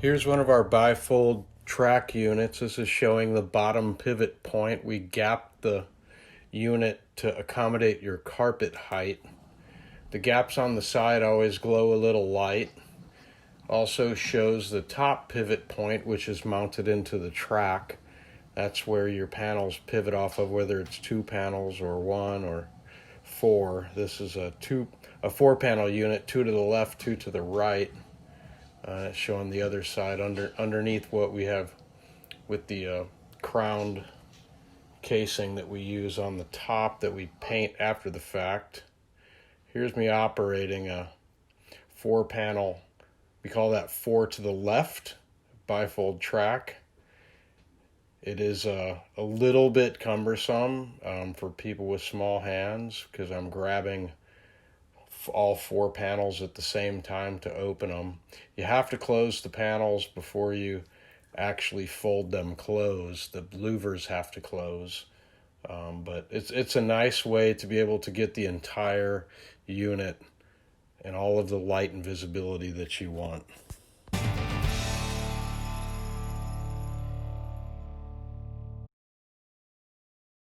Here's one of our bifold track units. This is showing the bottom pivot point. We gapped the unit to accommodate your carpet height. The gaps on the side always glow a little light. Also shows the top pivot point, which is mounted into the track. That's where your panels pivot off of, whether it's 2 panels or 1 or 4. This is a 4-panel unit, 2 to the left, 2 to the right. Showing the other side underneath what we have with the crowned casing that we use on the top that we paint after the fact. Here's me operating a 4-panel, we call that 4 to the left bifold track. It is a little bit cumbersome for people with small hands because I'm grabbing all 4 panels at the same time to open them. You have to close the panels before you actually fold them closed. The louvers have to close. But it's a nice way to be able to get the entire unit and all of the light and visibility that you want.